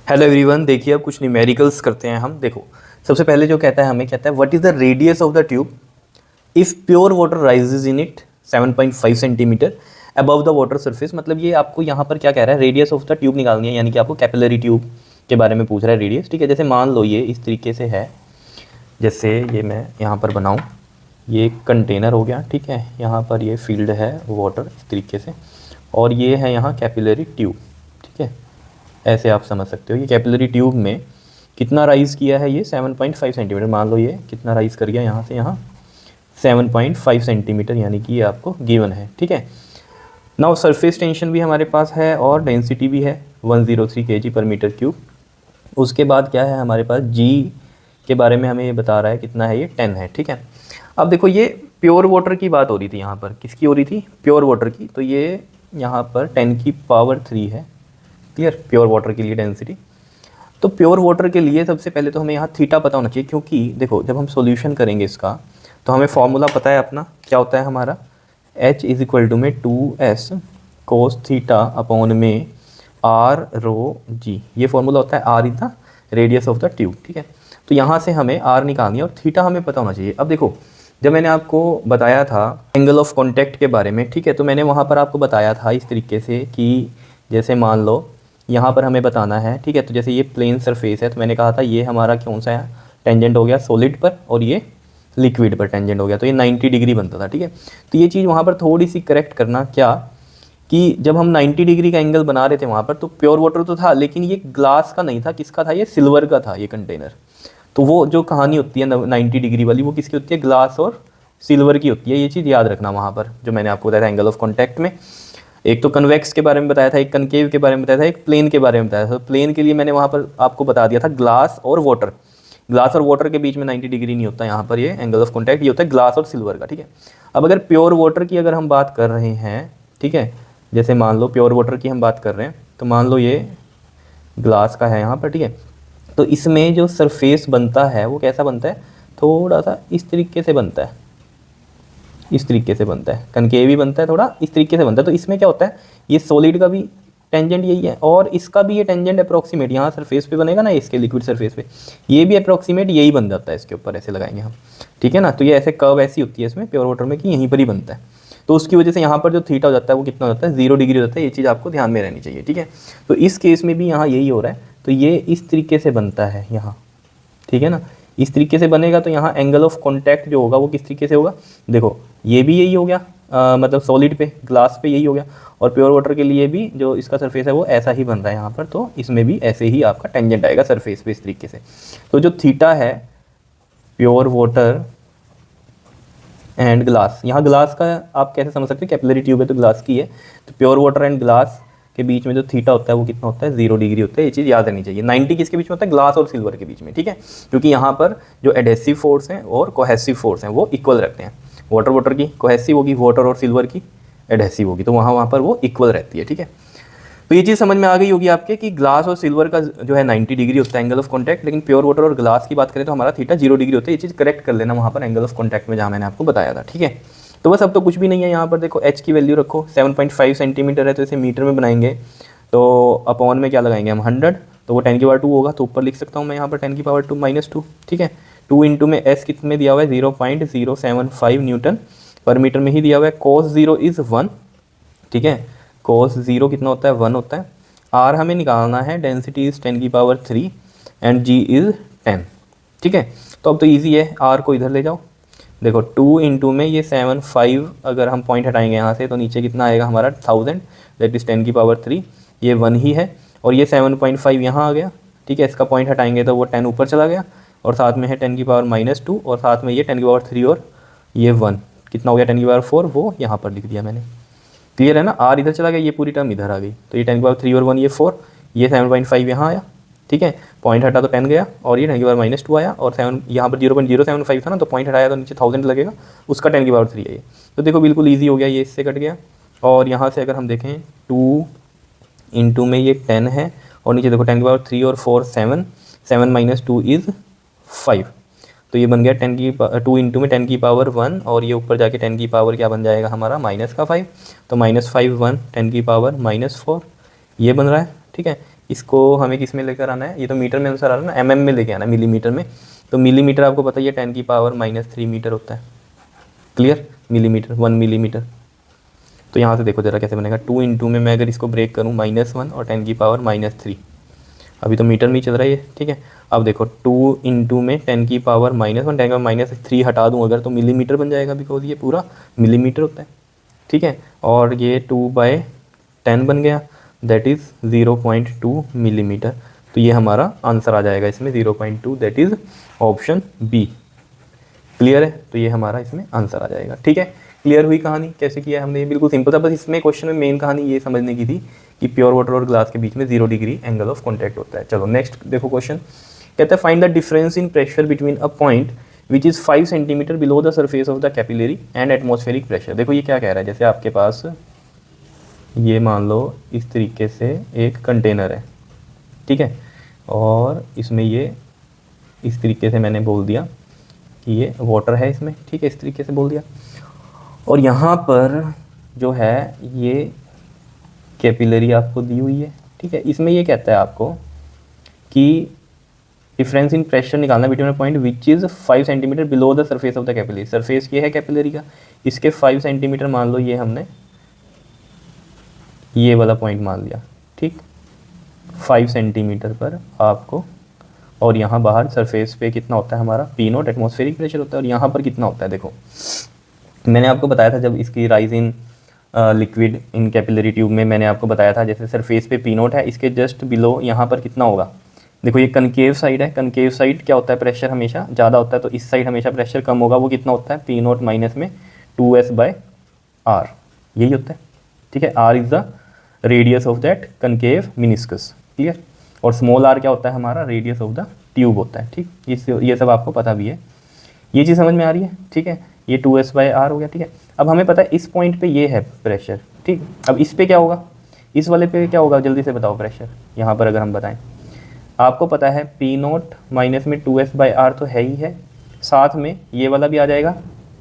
Hello everyone, देखिए अब कुछ न्यूमेरिकल्स करते हैं हम। देखो, सबसे पहले जो कहता है हमें कहता है what is the radius of the tube if pure water rises in it 7.5 centimetre above the water surface. मतलब ये आपको यहाँ पर क्या कह रहा है, रेडियस ऑफ द ट्यूब निकालनी है, यानी कि आपको कैपिलरी ट्यूब के बारे में पूछ रहा है रेडियस। ठीक है, जैसे मान लो ये इस तरीके से है, जैसे ये मैं यहाँ पर बनाऊँ, ये कंटेनर हो गया। ठीक है, यहाँ पर ये फील्ड है वाटर इस तरीके से, और ये है यहाँ कैपिलरी ट्यूब। ठीक है, ऐसे आप समझ सकते हो। ये कैपिलरी ट्यूब में कितना राइज़ किया है, ये 7.5 सेंटीमीटर। मान लो ये कितना राइज़ कर गया यहाँ से यहाँ 7.5 सेंटीमीटर, यानी कि ये आपको गिवन है। ठीक है, नाउ सरफेस टेंशन भी हमारे पास है और डेंसिटी भी है 103 kg पर मीटर क्यूब। उसके बाद क्या है हमारे पास, जी के बारे में हमें ये बता रहा है कितना है, ये 10 है। ठीक है, अब देखो ये प्योर वाटर की बात हो रही थी, यहाँ पर किसकी हो रही थी, प्योर वाटर की। तो ये यहाँ पर 10⁻³ है। क्लियर, प्योर वाटर के लिए डेंसिटी। तो प्योर वाटर के लिए सबसे पहले तो हमें यहाँ थीटा पता होना चाहिए, क्योंकि देखो जब हम सॉल्यूशन करेंगे इसका तो हमें फॉर्मूला पता है अपना, क्या होता है हमारा, H = 2s cos theta upon में r/g। ये फॉर्मूला होता है, r is the radius of the tube. ठीक है, तो यहाँ से हमें r निकालनी है और थीटा हमें पता होना चाहिए। अब देखो, जब मैंने आपको बताया था एंगल ऑफ कॉन्टैक्ट के बारे में, ठीक है, तो मैंने वहाँ पर आपको बताया था इस तरीके से कि जैसे मान लो यहाँ पर हमें बताना है। ठीक है, तो जैसे ये प्लेन सरफेस है, तो मैंने कहा था ये हमारा कौन सा है, टेंजेंट हो गया सॉलिड पर, और ये लिक्विड पर टेंजेंट हो गया, तो ये 90 डिग्री बनता था। ठीक है, तो ये चीज़ वहाँ पर थोड़ी सी करेक्ट करना, क्या कि जब हम 90 डिग्री का एंगल बना रहे थे वहाँ पर, तो प्योर वाटर तो था, लेकिन ये ग्लास का नहीं था, किसका था, ये सिल्वर का था ये कंटेनर। तो वो जो कहानी होती है 90 डिग्री वाली, वो किसकी होती है, ग्लास और सिल्वर की होती है। ये चीज़ याद रखना वहाँ पर, जो मैंने आपको बताया था एंगल ऑफ कॉन्टैक्ट में। एक तो कन्वेक्स के बारे में बताया था, एक कनकेव के बारे में बताया था, एक प्लेन के बारे में बताया था। तो प्लेन के लिए मैंने वहाँ पर आपको बता दिया था ग्लास और वाटर। ग्लास और वाटर के बीच में 90 डिग्री नहीं होता यहाँ पर, ये एंगल ऑफ कॉन्टैक्ट ये होता है ग्लास और सिल्वर का। ठीक है, अब अगर प्योर वाटर की अगर हम बात कर रहे हैं, ठीक है, जैसे मान लो प्योर वाटर की हम बात कर रहे हैं, तो मान लो ये ग्लास का है यहाँ पर। ठीक है, तो इसमें जो सरफेस बनता है वो कैसा बनता है, थोड़ा सा इस तरीके से बनता है, इस तरीके से बनता है, कनकेव भी बनता है, थोड़ा इस तरीके से बनता है। तो इसमें क्या होता है, ये सॉलिड का भी टेंजेंट यही है और इसका भी ये टेंजेंट अप्रॉक्सीमेट यहाँ सरफेस पे बनेगा ना, इसके लिक्विड सरफेस पे, ये भी अप्रॉक्सीमेट यही बन जाता है इसके ऊपर, ऐसे लगाएंगे हम। ठीक है ना, तो ये ऐसे कर्व ऐसी होती है इसमें प्योर वाटर में कि यहीं पर ही बनता है। तो उसकी वजह से यहाँ पर जो थीटा हो जाता है वो कितना हो जाता है, 0 डिग्री हो जाता है। ये चीज़ आपको ध्यान में रहनी चाहिए। ठीक है, तो इस केस में भी यहाँ यही हो रहा है, तो ये इस तरीके से बनता है यहाँ। ठीक है ना, इस तरीके से बनेगा, तो यहाँ एंगल ऑफ कॉन्टैक्ट जो होगा वो किस तरीके से होगा, देखो ये भी यही हो गया, मतलब सॉलिड पे ग्लास पे यही हो गया, और प्योर वाटर के लिए भी जो इसका सरफेस है वो ऐसा ही बन रहा है यहाँ पर, तो इसमें भी ऐसे ही आपका टेंजेंट आएगा सरफेस पे इस तरीके से। तो जो थीटा है प्योर वाटर एंड ग्लास, यहाँ ग्लास का आप कैसे समझ सकते हैं, कैपिलरी ट्यूब है तो ग्लास की है, तो प्योर वाटर एंड ग्लास के बीच में जो थीटा होता है वो कितना होता है, 0 डिग्री होता है। ये चीज़ याद रहनी चाहिए। 90 किसके बीच में होता है, ग्लास और सिल्वर के बीच में। ठीक है, क्योंकि यहाँ पर जो एडहेसिव फोर्स हैं और कोहेसिव फोर्स हैं वो इक्वल रखते हैं। वाटर की कोहेसिव होगी, वाटर और सिल्वर की एडहेसिव होगी, तो वहाँ पर वो इक्वल रहती है। ठीक है, तो ये चीज़ समझ में आ गई होगी आपके कि ग्लास और सिल्वर का जो है 90 डिग्री होता है एंगल ऑफ कॉन्टैक्ट, लेकिन प्योर वाटर और ग्लास की बात करें तो हमारा थीटा 0 डिग्री होता है। ये चीज़ करेक्ट कर लेना वहाँ पर एंगल ऑफ कॉन्टैक्ट में, जहाँ मैंने आपको बताया था। ठीक है, तो बस अब तो कुछ भी नहीं है। यहाँ पर देखो H की वैल्यू रखो, 7.5 सेंटीमीटर है तो इसे मीटर में बनाएंगे, तो अपॉन में क्या लगाएंगे हम 100, तो वो 10⁻² होगा, तो ऊपर लिख सकता हूँ मैं यहाँ पर 10⁻²-2। ठीक है, 2 इंटू में S कितने दिया हुआ है, 0.075 न्यूटन पर मीटर में ही दिया हुआ है। cos 0 is 1। ठीक है, cos 0 कितना होता है, 1 होता है। R हमें निकालना है, density is 10⁻³ and G is 10। ठीक है, तो अब तो ईजी है, R को इधर ले जाओ। देखो 2 इंटू में ये 7.5, अगर हम पॉइंट हटाएंगे यहाँ से तो नीचे कितना आएगा हमारा 1000, दैट इज़ 10⁻³। ये 1 ही है, और ये 7.5 यहाँ आ गया। ठीक है, इसका पॉइंट हटाएंगे तो वो 10 ऊपर चला गया, और साथ में है 10⁻², और साथ में ये 10⁻³ और ये 1 कितना हो गया 10⁻4, वो यहाँ पर लिख दिया मैंने। क्लियर है ना, R इधर चला गया, ये पूरी टर्म इधर आ गई, तो ये 10⁻³ और 1 ये 4, ये 7.5 यहाँ आया। ठीक है, पॉइंट हटा तो 10 गया, और ये 10⁻² आया, और 7 यहाँ पर 0.075 था ना, तो पॉइंट हटाया तो नीचे 1000 लगेगा, उसका 10⁻³ है ये। तो देखो बिल्कुल ईजी हो गया, ये इससे कट गया। और यहाँ से अगर हम देखें 2 इंटू में ये 10 है, और नीचे देखो 10⁻³ और 4 7, 7 - 2 इज़ 5, तो ये बन गया 2 इंटू में 10⁻1, और ये ऊपर जाके 10 की पावर क्या बन जाएगा हमारा -5, तो -5 1 10⁻⁻4 ये बन रहा है। ठीक है। इसको हमें किस में लेकर आना है, ये तो मीटर में आंसर आ रहा है ना, में लेके आना है, मिलीमीटर में। तो मिलीमीटर आपको पता ही है 10⁻³ मीटर होता है। Clear, millimetre 1 millimetre. तो यहाँ से देखो जरा कैसे बनेगा, 2 × में मैं अगर इसको ब्रेक करूँ -1 और 10⁻³ अभी तो मीटर में ही चल रहा है ये, ठीक है। अब देखो 2 × में 10⁻⁻1 10⁻³ हटा दूँ अगर, तो मिलीमीटर बन जाएगा, बिकॉज ये पूरा मिलीमीटर होता है, ठीक है। और ये 2/10 बन गया, दैट इज़ 0.2 मिलीमीटर। तो ये हमारा आंसर आ जाएगा इसमें 0.2, that is option B. Clear है, तो ये हमारा इसमें आंसर आ जाएगा, ठीक है। क्लियर हुई कहानी, कैसे किया है हमने, ये बिल्कुल सिंपल था। बस इसमें क्वेश्चन में मेन कहानी ये समझने की थी कि प्योर वाटर और ग्लास के बीच में 0 डिग्री एंगल ऑफ कॉन्टैक्ट होता है। चलो नेक्स्ट देखो क्वेश्चन, कहता है find the difference in pressure between a point which is 5 centimetre below the surface of the capillary and atmospheric pressure. देखो ये क्या कह रहा है, जैसे आपके पास ये मान लो इस तरीके से एक कंटेनर है, ठीक है, और इसमें ये इस तरीके से मैंने बोल दिया कि ये वाटर है इसमें, ठीक है, इस तरीके से बोल दिया। और यहाँ पर जो है ये कैपिलरी आपको दी हुई है, ठीक है। इसमें ये कहता है आपको कि डिफरेंस इन प्रेशर निकालना between a point which is 5 centimetre below the surface of the capillary. Surface ये है कैपिलरी का, इसके 5 सेंटीमीटर मान लो, ये हमने ये वाला पॉइंट मान लिया, ठीक, 5 सेंटीमीटर पर आपको, और यहाँ बाहर सरफेस पे कितना होता है हमारा P0 एटमॉस्फेरिक प्रेशर होता है, और यहाँ पर कितना होता है देखो, मैंने आपको बताया था जब इसकी rise in liquid in capillary tube में मैंने आपको बताया था, जैसे सरफेस पे P0 है, इसके जस्ट बिलो यहाँ पर कितना होगा, देखो ये कनकेव साइड है, कनकेव साइड क्या होता है, प्रेशर हमेशा ज़्यादा होता है, तो इस साइड हमेशा प्रेशर कम होगा, वो कितना होता है P0 माइनस में 2S/R, यही होता है, ठीक है। R is the radius of that concave meniscus, clear. और स्मॉल r क्या होता है हमारा, रेडियस ऑफ द ट्यूब होता है, ठीक। ये सब आपको पता भी है, ये चीज़ समझ में आ रही है, ठीक है। ये 2S/R हो गया, ठीक है। अब हमें पता है इस पॉइंट पे ये है प्रेशर, ठीक। अब इस पे क्या होगा, इस वाले पे क्या होगा, जल्दी से बताओ प्रेशर। यहाँ पर अगर हम बताएं, आपको पता है P0 माइनस में 2S/R तो है ही है, साथ में ये वाला भी आ जाएगा,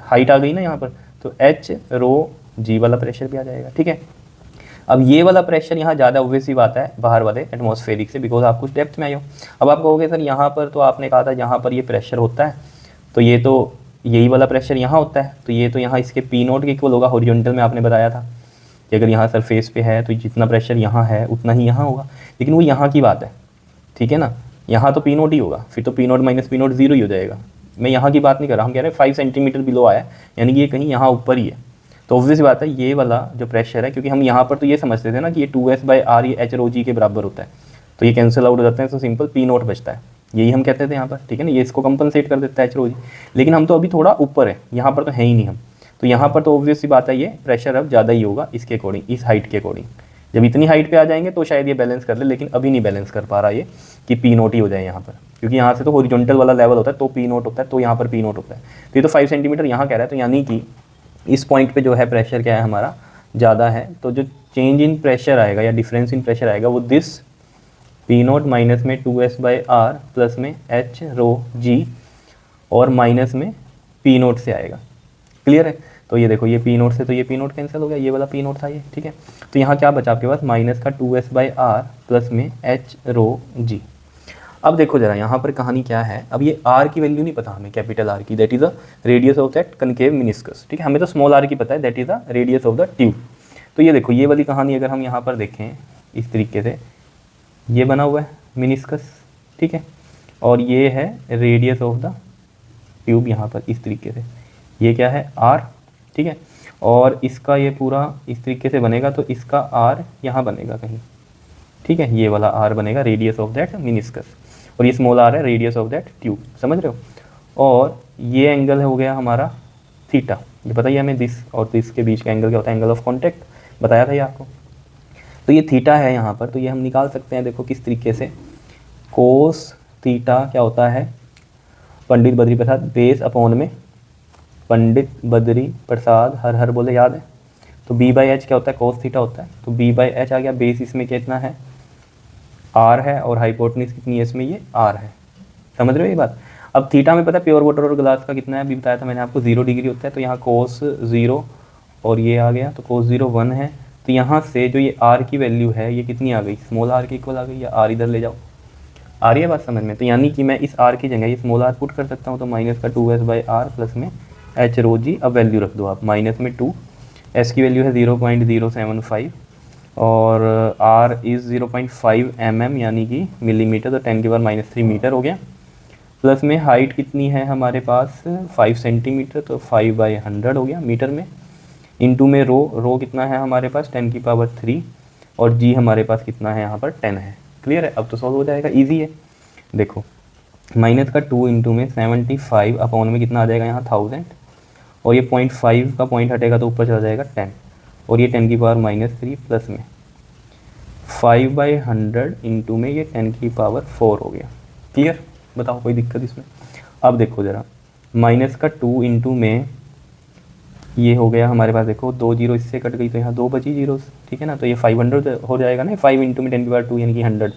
हाइट आ गई ना यहाँ पर, तो H⍴g वाला प्रेशर भी आ जाएगा, ठीक है। अब ये वाला प्रेशर यहाँ ज़्यादा ऑब्वियस ही बात है बाहर वाले एटमॉस्फेरिक से, बिकॉज आप कुछ डेप्थ में आए हो। अब आप कहोगे सर यहाँ पर तो आपने कहा था यहाँ पर ये प्रेशर होता है, तो ये तो यही वाला प्रेशर यहाँ होता है, तो ये तो यहाँ इसके P0 के इक्वल होगा, हॉरिजॉन्टल में आपने बताया था कि अगर यहाँ सरफेस पे है तो जितना प्रेशर यहाँ है उतना ही यहाँ होगा, लेकिन वो यहाँ की बात है, ठीक है ना। यहाँ तो P0 ही होगा, फिर तो P0 माइनस P0 0 ही हो जाएगा। मैं यहाँ की बात नहीं कर रहा, हम कह रहे हैं 5 सेंटीमीटर बिलो आया, यानी कि ये कहीं यहाँ ऊपर ही है। तो ऑब्वियस बात है ये वाला जो प्रेशर है, क्योंकि हम यहाँ पर तो ये समझते थे ना कि ये 2S/R ये H⍴g के बराबर होता है, तो ये कैंसिल आउट हो जाते हैं, तो सिंपल P0 बचता है, यही हम कहते थे यहाँ पर, ठीक है ना। ये इसको कंपनसेट कर देता है H⍴g, लेकिन हम तो अभी थोड़ा ऊपर है, यहाँ पर तो है ही नहीं हम, तो यहाँ पर तो ऑब्वियस सी बात है ये प्रेशर अब ज़्यादा ही होगा इसके अकॉर्डिंग, इस हाइट के अकॉर्डिंग। जब इतनी हाइट पे आ जाएंगे तो शायद ये बैलेंस कर ले, लेकिन अभी नहीं बैलेंस कर पा रहा ये कि P0 ही हो जाए यहाँ पर, क्योंकि यहाँ से तो हॉरिजॉन्टल वाला लेवल होता है तो P0 होता है, तो यहाँ पर P0 होता है। तो ये तो 5 सेंटीमीटर यहाँ कह रहा है, तो यानी कि इस पॉइंट पे जो है प्रेशर क्या है हमारा ज़्यादा है, तो जो चेंज इन प्रेशर आएगा या डिफरेंस इन प्रेशर आएगा वो दिस P0 माइनस में 2S/R प्लस में H⍴g और माइनस में P0 से आएगा, क्लियर है। तो ये देखो ये P0 से तो ये P0 कैंसिल हो गया, ये वाला P0 था ये, ठीक है। तो यहाँ क्या बचा आपके पास, माइनस का 2S/R प्लस में H⍴g। अब देखो जरा यहाँ पर कहानी क्या है, अब ये R की वैल्यू नहीं पता हमें, कैपिटल R की, that is the radius of that concave meniscus, ठीक है। हमें तो स्मॉल r की पता है, that is the radius of the tube. तो ये देखो ये वाली कहानी अगर हम यहाँ पर देखें इस तरीके से, ये बना हुआ है मिनिस्कस, ठीक है, और ये है रेडियस ऑफ द ट्यूब यहाँ पर इस तरीके से, ये क्या है R, ठीक है। और इसका ये पूरा इस तरीके से बनेगा, तो इसका R यहाँ बनेगा कहीं, ठीक है, ये वाला R बनेगा रेडियस ऑफ दैट मिनिस्कस, और ये स्मॉल r है रेडियस ऑफ दैट ट्यूब, समझ रहे हो। और ये एंगल हो गया हमारा थीटा, ये बताइए हमें दिस और दिस के बीच का एंगल क्या होता है, एंगल ऑफ कॉन्टैक्ट, बताया था ये आपको। तो ये थीटा है यहाँ पर, तो ये हम निकाल सकते हैं, देखो किस तरीके से, कोस थीटा क्या होता है, पंडित बद्री प्रसाद बेस अपॉन में पंडित बद्री प्रसाद हर हर बोले, याद है। तो B/H क्या होता है, कोस थीटा होता है, तो B/H आ गया, बेस इसमें कितना है R है, और हाइपोटेन्यूज कितनी है इसमें, ये R है, समझ रहे हो ये बात। अब थीटा में पता है प्योर वाटर और ग्लास का कितना है, अभी बताया था मैंने आपको 0 डिग्री होता है, तो यहाँ कोस 0 और ये आ गया, तो कोस 0 1 है, तो यहाँ से जो ये आर की वैल्यू है ये कितनी आ गई, स्मॉल आर के इक्वल आ गई, या आर इधर ले जाओ, आ रही है बात समझ में। तो यानी कि मैं इस आर की जगह ये स्मॉल आर पुट कर सकता हूँ, तो माइनस का 2s/r प्लस में एच रो जी। अब वैल्यू रख दो आप, माइनस में 2, एस की वैल्यू है 0.075 और आर इज़ 0.5 mm यानी कि मिलीमीटर, तो 10⁻³ मीटर हो गया। प्लस में हाइट कितनी है हमारे पास 5 सेंटीमीटर, तो 5/100 हो गया मीटर में। इनटू में रो कितना है हमारे पास 10⁻³ और जी हमारे पास कितना है यहाँ पर 10 है। क्लियर है, अब तो सॉल्व हो जाएगा, इजी है। देखो माइनस का 2 इंटू में 75 अपॉन में कितना आ जाएगा यहाँ 1000 और ये 0.5 का पॉइंट हटेगा तो ऊपर चला जाएगा 10 और ये 10⁻³ प्लस में 5/100 इंटू में ये 10⁻4 हो गया। क्लियर, बताओ कोई दिक्कत इसमें। अब देखो ज़रा माइनस का 2 इंटू में ये हो गया हमारे पास, देखो 2 जीरो इससे कट गई तो यहाँ 2 बची जीरो, ठीक है ना। तो ये 500 हो जाएगा ना, 5 इंटू में 10⁻2 यानी कि 100,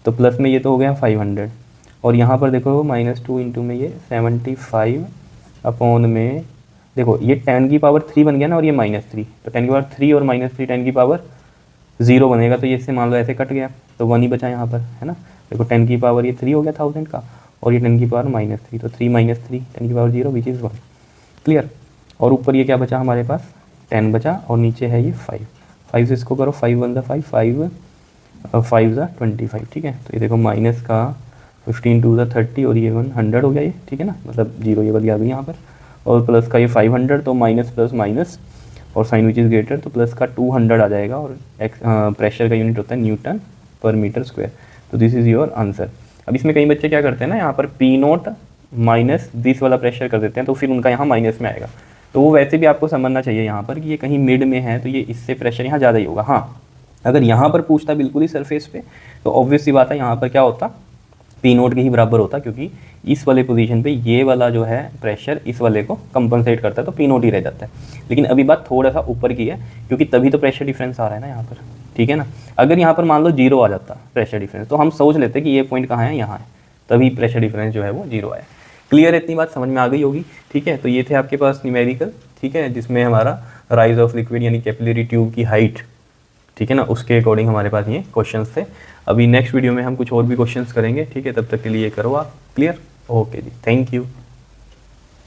तो प्लस में ये तो हो गया 500 और यहाँ पर देखो -2 इंटू में ये 75 अपॉन में देखो ये 10⁻³ बन गया ना और ये -3, तो 10⁻³ और -3 10⁻0 बनेगा, तो ये इससे मान लो ऐसे कट गया तो 1 ही बचा यहाँ पर, है ना। देखो 10 ये 3 हो गया 1000 का और ये 10⁻³ तो 3 - 3 10⁻0 विच इज़ 1। क्लियर, और ऊपर ये क्या बचा हमारे पास 10 बचा और नीचे है ये 5 से इसको करो, 5 1 5 5 5 25, ठीक है। तो ये देखो माइनस का 15 2 30 और ये 100 हो गया ये, ठीक है ना, मतलब जीरो ये वाली आ गई यहाँ पर, और प्लस का ये 500 तो माइनस प्लस माइनस और साइन विच इज़ ग्रेटर तो प्लस का 200 आ जाएगा और प्रेशर का यूनिट होता है न्यूटन पर मीटर स्क्वायर। तो दिस इज़ योर आंसर। अब इसमें कई बच्चे क्या करते हैं ना, यहाँ पर P0 माइनस दिस वाला प्रेशर कर देते हैं तो फिर उनका यहाँ माइनस में आएगा, तो वो वैसे भी आपको समझना चाहिए यहाँ पर कि ये कहीं मिड में है तो ये इससे प्रेशर यहाँ ज़्यादा ही होगा। हाँ, अगर यहाँ पर पूछता बिल्कुल ही सरफेस पे तो ऑब्वियस सी बात है यहाँ पर क्या होता, P0 के ही बराबर होता, क्योंकि इस वाले पोजीशन पे ये वाला जो है प्रेशर इस वाले को कंपनसेट करता है तो P0 ही रह जाता है। लेकिन अभी बात थोड़ा सा ऊपर की है क्योंकि तभी तो प्रेशर डिफरेंस आ रहा है ना यहाँ पर, ठीक है ना। अगर यहाँ पर मान लो 0 आ जाता प्रेशर डिफरेंस तो हम सोच लेते कि ये पॉइंट कहाँ है, यहाँ है, तभी प्रेशर डिफरेंस जो है वो 0 आया। क्लियर है, इतनी बात समझ में आ गई होगी, ठीक है। तो ये थे आपके पास न्यूमेरिकल, ठीक है, जिसमें हमारा राइज ऑफ लिक्विड यानी कैपिलरी ट्यूब की हाइट, ठीक है ना, उसके अकॉर्डिंग हमारे पास ये क्वेश्चंस थे। अभी नेक्स्ट वीडियो में हम कुछ और भी क्वेश्चंस करेंगे, ठीक है, तब तक के लिए करो आप क्लियर। ओके जी, थैंक यू।